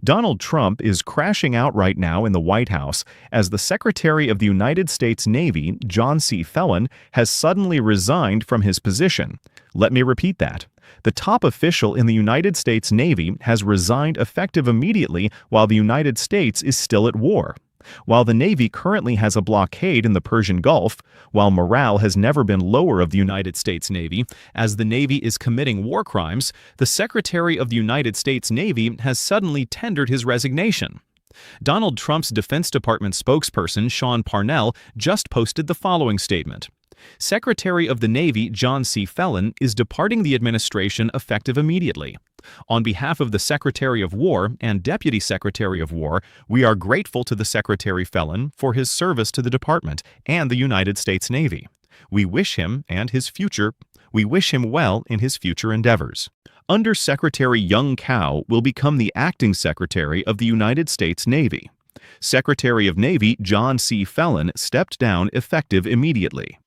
Donald Trump is crashing out right now in the White House as the Secretary of the United States Navy, John C. Fallon, has suddenly resigned from his position. Let me repeat that. The top official in the United States Navy has resigned effective immediately while the United States is still at war. While the Navy currently has a blockade in the Persian Gulf, while morale has never been lower of the United States Navy, as the Navy is committing war crimes, the Secretary of the United States Navy has suddenly tendered his resignation. Donald Trump's Defense Department spokesperson, Sean Parnell, just posted the following statement. Secretary of the Navy John C. Fallon is departing the administration effective immediately. On behalf of the Secretary of War and Deputy Secretary of War, we are grateful to the Secretary Fallon for his service to the department and the United States Navy. We wish him well in his future endeavors. Under Secretary Young Cow will become the acting Secretary of the United States Navy. Secretary of Navy John C. Fallon stepped down effective immediately.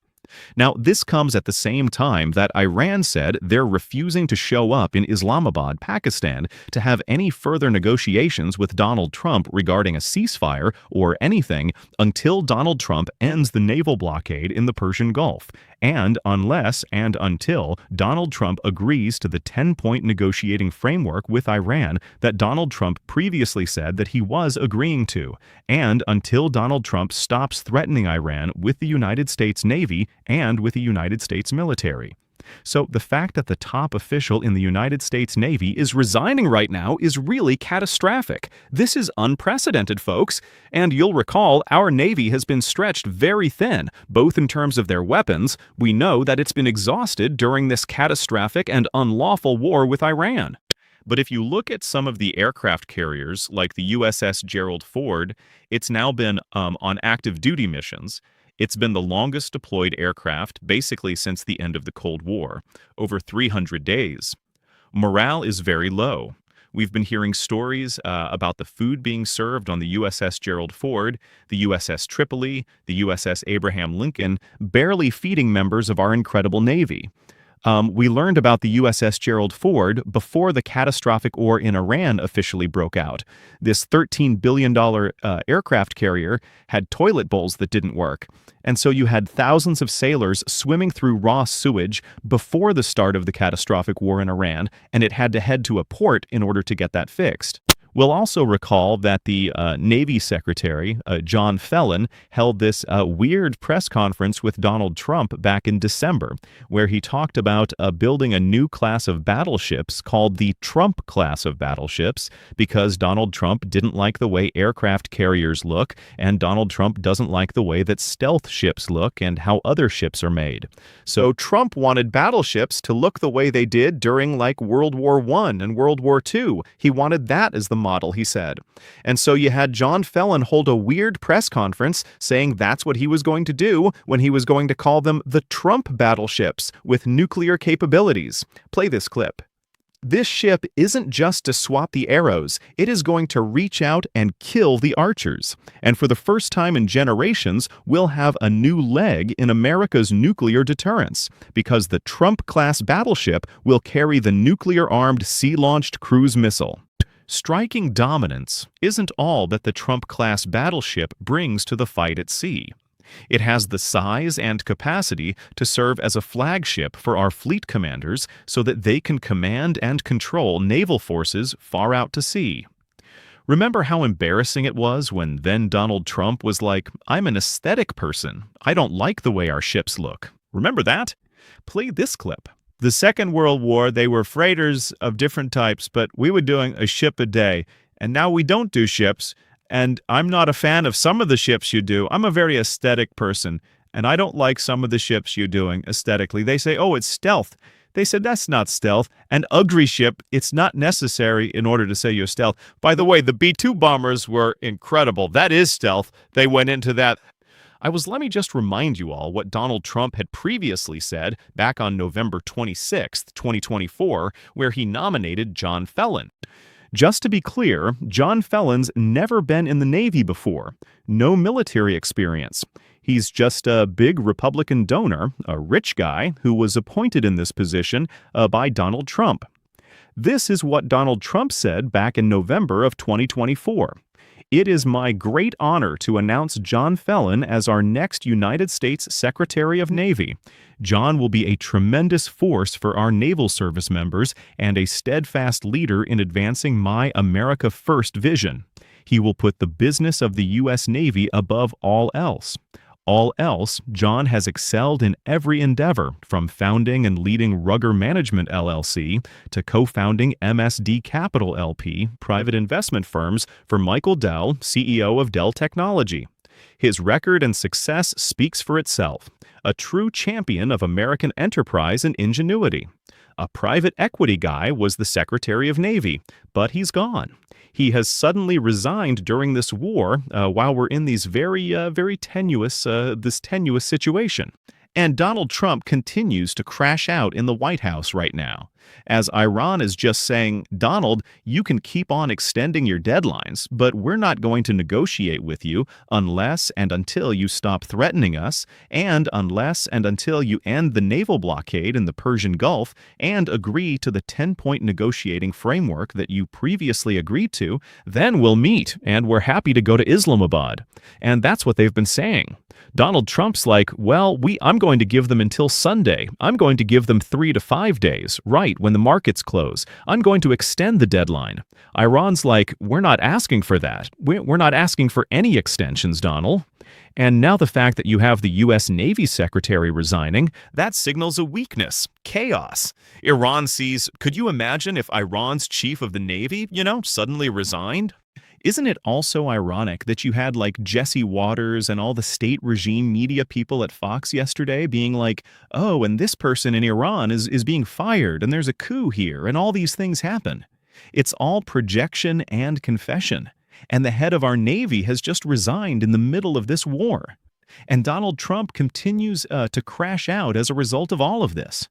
Now, this comes at the same time that Iran said they're refusing to show up in Islamabad, Pakistan, to have any further negotiations with Donald Trump regarding a ceasefire or anything until Donald Trump ends the naval blockade in the Persian Gulf, and unless and until Donald Trump agrees to the 10-point negotiating framework with Iran that Donald Trump previously said that he was agreeing to, and until Donald Trump stops threatening Iran with the United States Navy and with the United States military. So the fact that the top official in the United States Navy is resigning right now is really catastrophic. This is unprecedented, folks. And you'll recall our Navy has been stretched very thin, both in terms of their weapons. We know that it's been exhausted during this catastrophic and unlawful war with Iran. But if you look at some of the aircraft carriers, like the USS Gerald Ford, it's now been on active duty missions. It's been the longest deployed aircraft basically since the end of the Cold War, over 300 days. Morale is very low. We've been hearing stories about the food being served on the USS Gerald Ford, the USS Tripoli, the USS Abraham Lincoln, barely feeding members of our incredible Navy. We learned about the USS Gerald Ford before the catastrophic war in Iran officially broke out. This $13 billion aircraft carrier had toilet bowls that didn't work. And so you had thousands of sailors swimming through raw sewage before the start of the catastrophic war in Iran, and it had to head to a port in order to get that fixed. We'll also recall that the Navy Secretary, John Fallon, held this weird press conference with Donald Trump back in December, where he talked about building a new class of battleships called the Trump class of battleships, because Donald Trump didn't like the way aircraft carriers look, and Donald Trump doesn't like the way that stealth ships look and how other ships are made. So Trump wanted battleships to look the way they did during like World War I and World War II. He wanted that as the model, he said. And so you had John Fallon hold a weird press conference saying that's what he was going to do when he was going to call them the Trump battleships with nuclear capabilities. Play this clip. This ship isn't just to swap the arrows, it is going to reach out and kill the archers. And for the first time in generations, we'll have a new leg in America's nuclear deterrence, because the Trump-class battleship will carry the nuclear-armed sea-launched cruise missile. Striking dominance isn't all that the Trump-class battleship brings to the fight at sea. It has the size and capacity to serve as a flagship for our fleet commanders so that they can command and control naval forces far out to sea. Remember how embarrassing it was when then Donald Trump was like, "I'm an aesthetic person. I don't like the way our ships look." Remember that? Play this clip. The Second World War, they were freighters of different types, but we were doing a ship a day. And now we don't do ships, and I'm not a fan of some of the ships you do. I'm a very aesthetic person, and I don't like some of the ships you're doing aesthetically. They say, oh, it's stealth. They said, that's not stealth. An ugly ship, it's not necessary in order to say you're stealth. By the way, the B-2 bombers were incredible. That is stealth. They went into that. Let me just remind you all what Donald Trump had previously said back on November 26th, 2024, where he nominated John Fallon. Just to be clear, John Fallon's never been in the Navy before. No military experience. He's just a big Republican donor, a rich guy who was appointed in this position by Donald Trump. This is what Donald Trump said back in November of 2024. It is my great honor to announce John Fallon as our next United States Secretary of Navy. John will be a tremendous force for our naval service members and a steadfast leader in advancing my America First vision. He will put the business of the U.S. Navy above all else. All else, John has excelled in every endeavor, from founding and leading Rugger Management LLC to co-founding MSD Capital LP, private investment firms for Michael Dell, CEO of Dell Technology. His record and success speaks for itself. A true champion of American enterprise and ingenuity. A private equity guy was the Secretary of Navy, but he's gone. He has suddenly resigned during this war while we're in these very tenuous situation. And Donald Trump continues to crash out in the White House right now, as Iran is just saying, Donald, you can keep on extending your deadlines, but we're not going to negotiate with you unless and until you stop threatening us, and unless and until you end the naval blockade in the Persian Gulf and agree to the 10-point negotiating framework that you previously agreed to, then we'll meet, and we're happy to go to Islamabad. And that's what they've been saying. Donald Trump's like, well, I'm going to give them until Sunday. I'm going to give them 3 to 5 days, right, when the markets close. I'm going to extend the deadline. Iran's like, we're not asking for that. We're not asking for any extensions, Donald. And now the fact that you have the U.S. Navy Secretary resigning, that signals a weakness, chaos. Iran sees, could you imagine if Iran's chief of the Navy, suddenly resigned? Isn't it also ironic that you had like Jesse Waters and all the state regime media people at Fox yesterday being like, oh, and this person in Iran is being fired and there's a coup here and all these things happen. It's all projection and confession. And the head of our Navy has just resigned in the middle of this war. And Donald Trump continues to crash out as a result of all of this.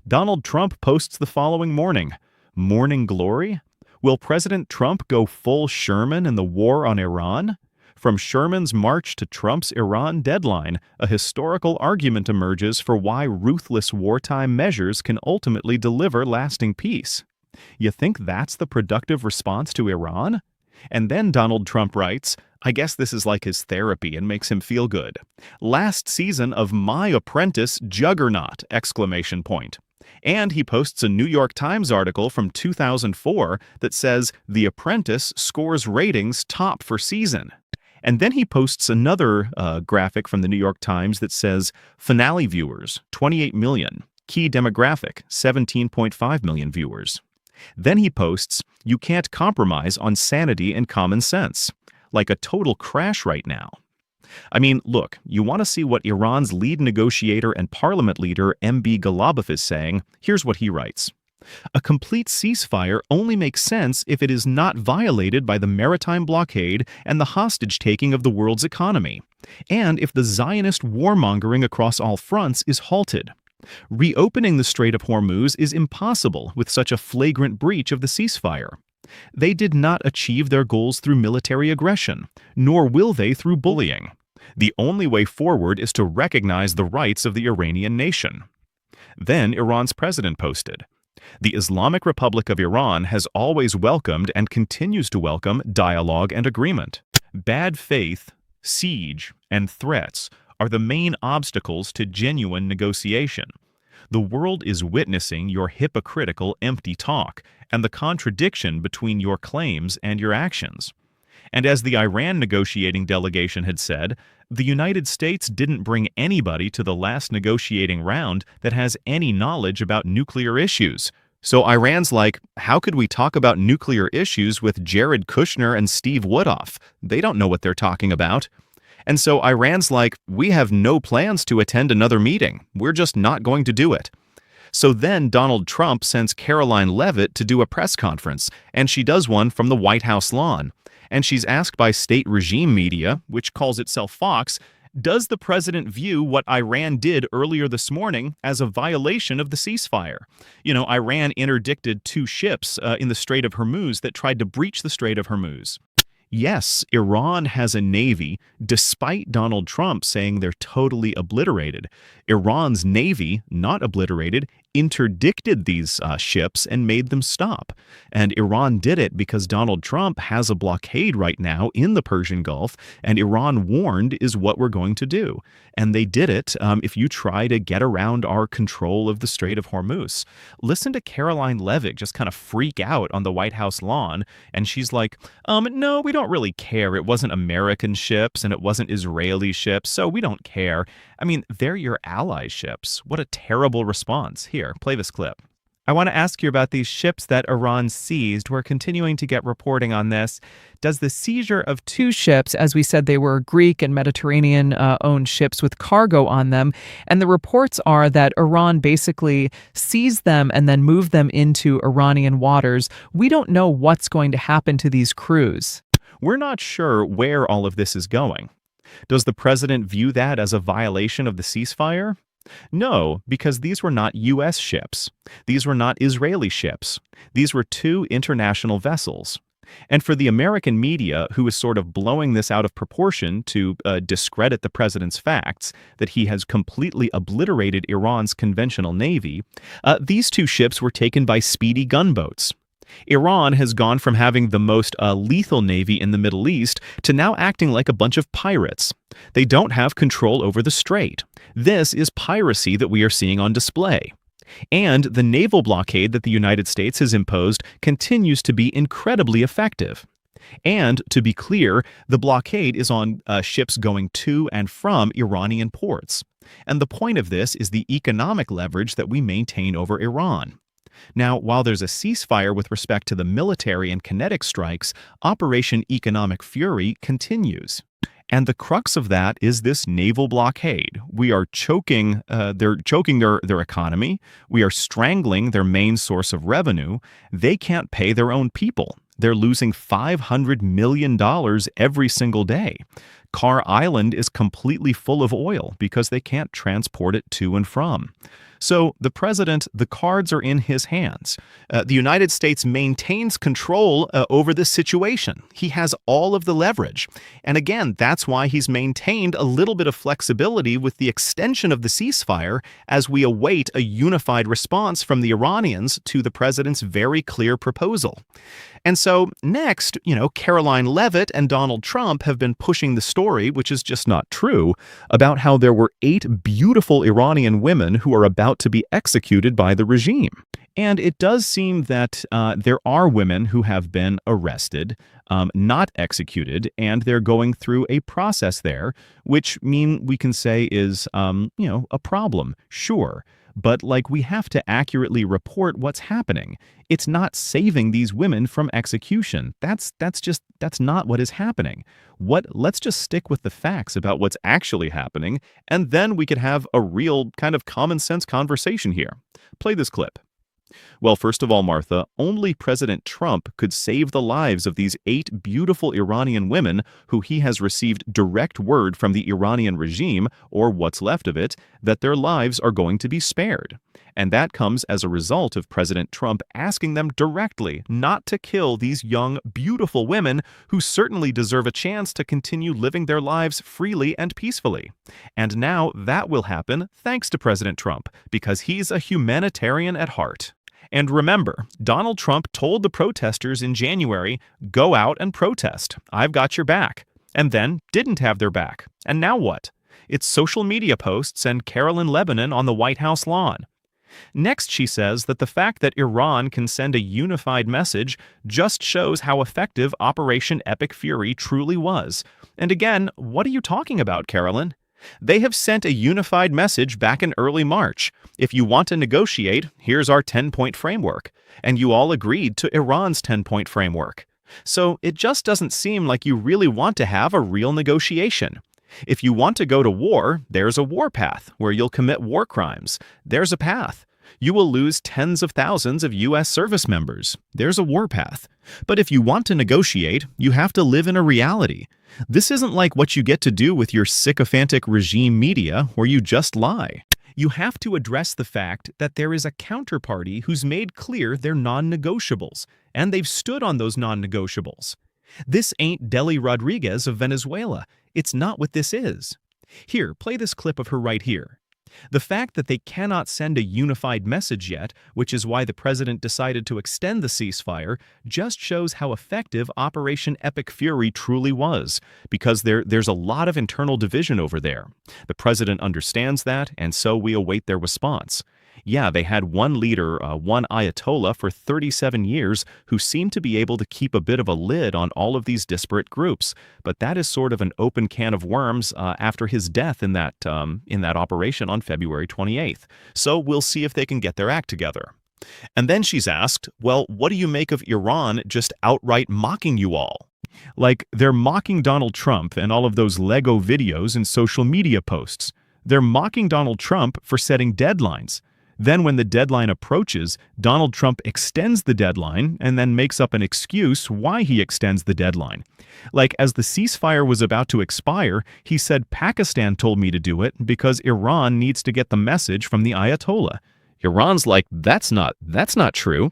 Donald Trump posts the following morning, Morning Glory? Will President Trump go full Sherman in the war on Iran? From Sherman's march to Trump's Iran deadline, a historical argument emerges for why ruthless wartime measures can ultimately deliver lasting peace. You think that's the productive response to Iran? And then Donald Trump writes, I guess this is like his therapy and makes him feel good. Last season of My Apprentice Juggernaut! And he posts a New York Times article from 2004 that says The Apprentice scores ratings top for season. And then he posts another graphic from the New York Times that says finale viewers, 28 million. Key demographic, 17.5 million viewers. Then he posts, you can't compromise on sanity and common sense. Like a total crash right now. I mean, look, you want to see what Iran's lead negotiator and parliament leader MB Ghalibaf is saying? Here's what he writes. A complete ceasefire only makes sense if it is not violated by the maritime blockade and the hostage-taking of the world's economy, and if the Zionist warmongering across all fronts is halted. Reopening the Strait of Hormuz is impossible with such a flagrant breach of the ceasefire. They did not achieve their goals through military aggression, nor will they through bullying. The only way forward is to recognize the rights of the Iranian nation. Then Iran's president posted, the Islamic Republic of Iran has always welcomed and continues to welcome dialogue and agreement. Bad faith, siege, and threats are the main obstacles to genuine negotiation. The world is witnessing your hypocritical, empty talk and the contradiction between your claims and your actions. And as the Iran negotiating delegation had said, the United States didn't bring anybody to the last negotiating round that has any knowledge about nuclear issues. So Iran's like, how could we talk about nuclear issues with Jared Kushner and Steve Woodruff? They don't know what they're talking about. And so Iran's like, we have no plans to attend another meeting. We're just not going to do it. So then Donald Trump sends Caroline Leavitt to do a press conference, and she does one from the White House lawn. And she's asked by state regime media, which calls itself Fox, does the president view what Iran did earlier this morning as a violation of the ceasefire? Iran interdicted 2 ships in the Strait of Hormuz that tried to breach the Strait of Hormuz. Yes, Iran has a navy, despite Donald Trump saying they're totally obliterated. Iran's navy, not obliterated, interdicted these ships and made them stop. And Iran did it because Donald Trump has a blockade right now in the Persian Gulf, and Iran warned is what we're going to do. And they did it if you try to get around our control of the Strait of Hormuz. Listen to Caroline Levick just kind of freak out on the White House lawn, and she's like, no, we don't really care. It wasn't American ships and it wasn't Israeli ships, so we don't care. I mean, they're your ally ships. What a terrible response. Here, play this clip. I want to ask you about these ships that Iran seized. We're continuing to get reporting on this. Does the seizure of two ships, as we said, they were Greek and Mediterranean-owned ships with cargo on them, and the reports are that Iran basically seized them and then moved them into Iranian waters. We don't know what's going to happen to these crews. We're not sure where all of this is going. Does the president view that as a violation of the ceasefire? No, because these were not U.S. ships. These were not Israeli ships. These were two international vessels. And for the American media, who is sort of blowing this out of proportion to discredit the president's facts, that he has completely obliterated Iran's conventional navy, these two ships were taken by speedy gunboats. Iran has gone from having the most lethal navy in the Middle East to now acting like a bunch of pirates. They don't have control over the strait. This is piracy that we are seeing on display. And the naval blockade that the United States has imposed continues to be incredibly effective. And to be clear, the blockade is on ships going to and from Iranian ports. And the point of this is the economic leverage that we maintain over Iran. Now, while there's a ceasefire with respect to the military and kinetic strikes, Operation Economic Fury continues. And the crux of that is this naval blockade. We are choking, they're choking their economy. We are strangling their main source of revenue. They can't pay their own people. They're losing $500 million every single day. Carr Island is completely full of oil because they can't transport it to and from. So the president, the cards are in his hands. The United States maintains control over this situation. He has all of the leverage. And again, that's why he's maintained a little bit of flexibility with the extension of the ceasefire as we await a unified response from the Iranians to the president's very clear proposal. And so next, Caroline Levitt and Donald Trump have been pushing the story, which is just not true, about how there were 8 beautiful Iranian women who are about to be executed by the regime. And it does seem that there are women who have been arrested, not executed, and they're going through a process there, which we can say is, a problem, sure. But we have to accurately report what's happening. It's not saving these women from execution. That's not what is happening. Let's just stick with the facts about what's actually happening, and then we could have a real kind of common sense conversation here. Play this clip. Well, first of all, Martha, only President Trump could save the lives of these 8 beautiful Iranian women who he has received direct word from the Iranian regime, or what's left of it, that their lives are going to be spared. And that comes as a result of President Trump asking them directly not to kill these young, beautiful women who certainly deserve a chance to continue living their lives freely and peacefully. And now that will happen thanks to President Trump, because he's a humanitarian at heart. And remember, Donald Trump told the protesters in January, go out and protest. I've got your back. And then didn't have their back. And now what? It's social media posts and Carolyn Lebanon on the White House lawn. Next, she says that the fact that Iran can send a unified message just shows how effective Operation Epic Fury truly was. And again, what are you talking about, Carolyn? They have sent a unified message back in early March. If you want to negotiate, here's our 10-point framework. And you all agreed to Iran's 10-point framework. So it just doesn't seem like you really want to have a real negotiation. If you want to go to war, there's a war path where you'll commit war crimes. There's a path. You will lose tens of thousands of U.S. service members. There's a war path. But if you want to negotiate, you have to live in a reality. This isn't like what you get to do with your sycophantic regime media where you just lie. You have to address the fact that there is a counterparty who's made clear they're non-negotiables, and they've stood on those non-negotiables. This ain't Delcy Rodriguez of Venezuela. It's not what this is. Here, play this clip of her right here. The fact that they cannot send a unified message yet, which is why the president decided to extend the ceasefire, just shows how effective Operation Epic Fury truly was, because there's a lot of internal division over there. The president understands that, and so we await their response. Yeah, they had one leader, one Ayatollah for 37 years who seemed to be able to keep a bit of a lid on all of these disparate groups, but that is sort of an open can of worms after his death in that operation on February 28th. So we'll see if they can get their act together. And then she's asked, well, what do you make of Iran just outright mocking you all? Like, they're mocking Donald Trump and all of those Lego videos and social media posts. They're mocking Donald Trump for setting deadlines. Then when the deadline approaches, Donald Trump extends the deadline and then makes up an excuse why he extends the deadline. Like, as the ceasefire was about to expire, he said Pakistan told me to do it because Iran needs to get the message from the Ayatollah. Iran's like, that's not true.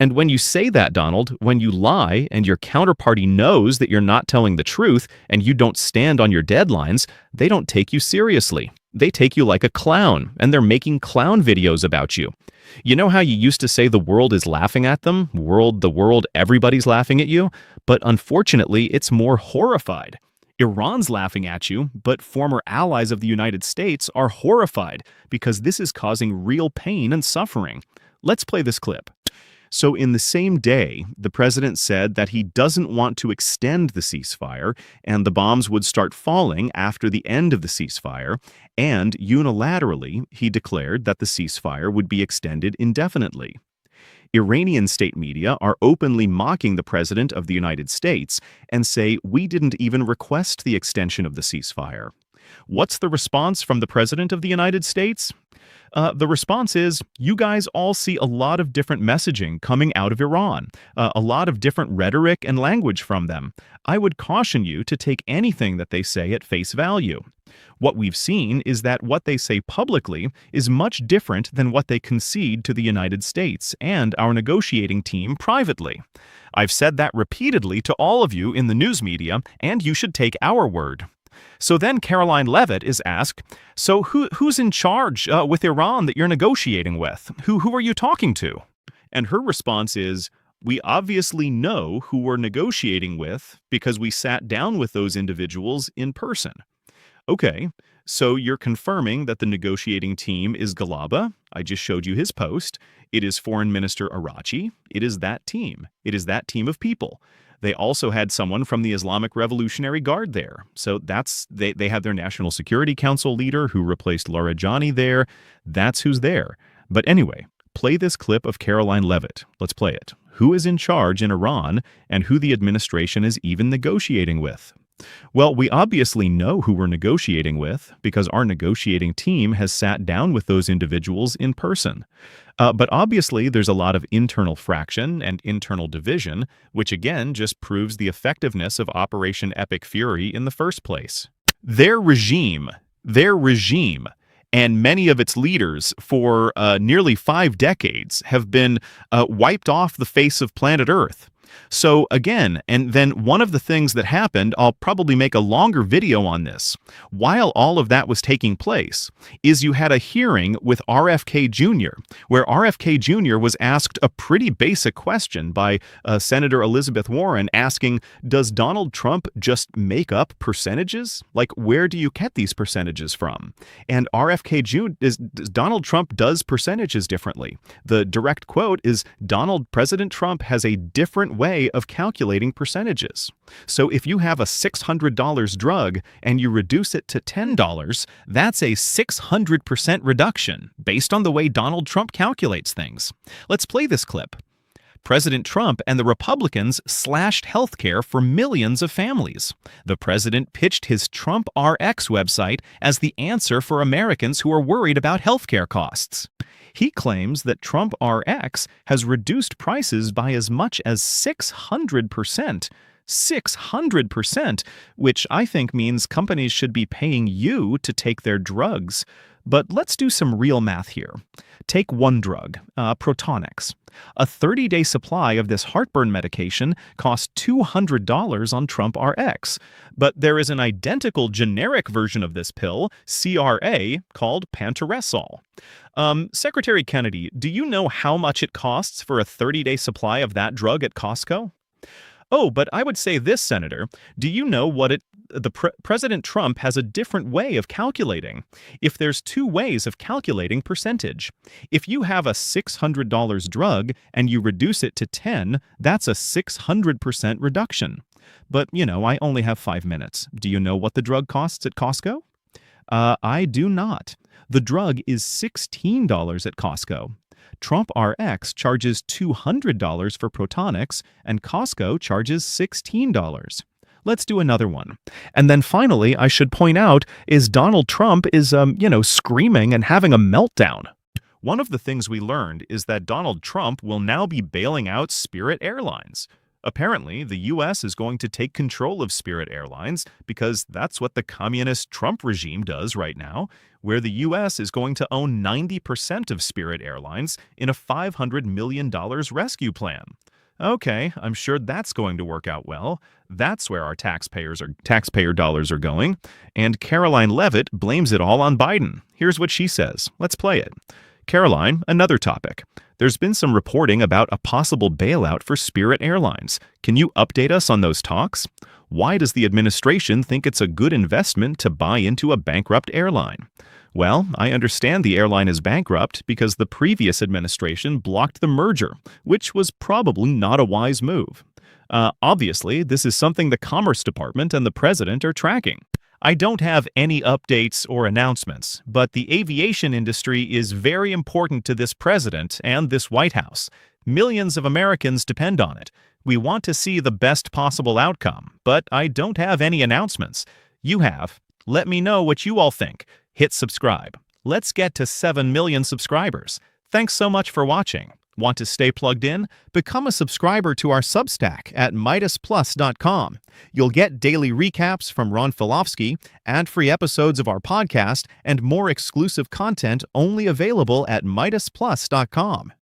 And when you say that, Donald, when you lie and your counterparty knows that you're not telling the truth and you don't stand on your deadlines, they don't take you seriously. They take you like a clown, and they're making clown videos about you. You know how you used to say the world is laughing at them? The world, everybody's laughing at you? But unfortunately, it's more horrified. Iran's laughing at you, but former allies of the United States are horrified because this is causing real pain and suffering. Let's play this clip. So in the same day, the president said that he doesn't want to extend the ceasefire, and the bombs would start falling after the end of the ceasefire, and unilaterally, he declared that the ceasefire would be extended indefinitely. Iranian state media are openly mocking the President of the United States and say we didn't even request the extension of the ceasefire. What's the response from the President of the United States? The response is, you guys all see a lot of different messaging coming out of Iran, a lot of different rhetoric and language from them. I would caution you to take anything that they say at face value. What we've seen is that what they say publicly is much different than what they concede to the United States and our negotiating team privately. I've said that repeatedly to all of you in the news media, and you should take our word. So then Caroline Leavitt is asked, so who's in charge with Iran that you're negotiating with? Who are you talking to? And her response is, we obviously know who we're negotiating with because we sat down with those individuals in person. Okay, so you're confirming that the negotiating team is Galaba. I just showed you his post. It is Foreign Minister Arachi. It is that team. It is that team of people. They also had someone from the Islamic Revolutionary Guard there. So they had their National Security Council leader who replaced Larijani there. That's who's there. But anyway, play this clip of Caroline Leavitt. Let's play it. Who is in charge in Iran and who the administration is even negotiating with? Well, we obviously know who we're negotiating with because our negotiating team has sat down with those individuals in person. But obviously, there's a lot of internal fraction and internal division, which again just proves the effectiveness of Operation Epic Fury in the first place. Their regime, and many of its leaders for nearly 5 decades have been wiped off the face of planet Earth. So again, and then one of the things that happened, I'll probably make a longer video on this, while all of that was taking place, is you had a hearing with RFK Jr., where RFK Jr. was asked a pretty basic question by Senator Elizabeth Warren asking, does Donald Trump just make up percentages? Like, where do you get these percentages from? And RFK Jr. Donald Trump does percentages differently. The direct quote is, President Trump has a different way of calculating percentages. So if you have a $600 drug and you reduce it to $10, that's a 600% reduction based on the way Donald Trump calculates things. Let's play this clip. President Trump and the Republicans slashed healthcare for millions of families. The president pitched his Trump RX website as the answer for Americans who are worried about healthcare costs. He claims that Trump RX has reduced prices by as much as 600%. 600%, which I think means companies should be paying you to take their drugs. But let's do some real math here. Take one drug, Protonix. A 30-day supply of this heartburn medication costs $200 on Trump RX. But there is an identical generic version of this pill, CRA, called Pantresol. Secretary Kennedy, do you know how much it costs for a 30-day supply of that drug at Costco? Oh, but I would say this, Senator. Do you know President Trump has a different way of calculating? If there's two ways of calculating percentage. If you have a $600 drug and you reduce it to 10, that's a 600% reduction. But, I only have 5 minutes. Do you know what the drug costs at Costco? I do not. The drug is $16 at Costco. Trump RX charges $200 for Protonix, and Costco charges $16. Let's do another one. And then finally, I should point out, is Donald Trump is, screaming and having a meltdown. One of the things we learned is that Donald Trump will now be bailing out Spirit Airlines. Apparently, the U.S. is going to take control of Spirit Airlines because that's what the communist Trump regime does right now, where the U.S. is going to own 90% of Spirit Airlines in a $500 million rescue plan. Okay, I'm sure that's going to work out well. That's where our taxpayer dollars are going. And Caroline Leavitt blames it all on Biden. Here's what she says. Let's play it. Caroline, another topic. There's been some reporting about a possible bailout for Spirit Airlines. Can you update us on those talks? Why does the administration think it's a good investment to buy into a bankrupt airline? Well, I understand the airline is bankrupt because the previous administration blocked the merger, which was probably not a wise move. Obviously, this is something the Commerce Department and the president are tracking. I don't have any updates or announcements, but the aviation industry is very important to this president and this White House. Millions of Americans depend on it. We want to see the best possible outcome, but I don't have any announcements. You have. Let me know what you all think. Hit subscribe. Let's get to 7 million subscribers. Thanks so much for watching. Want to stay plugged in? Become a subscriber to our Substack at MidasPlus.com. You'll get daily recaps from Ron Filofsky, ad-free episodes of our podcast, and more exclusive content only available at MidasPlus.com.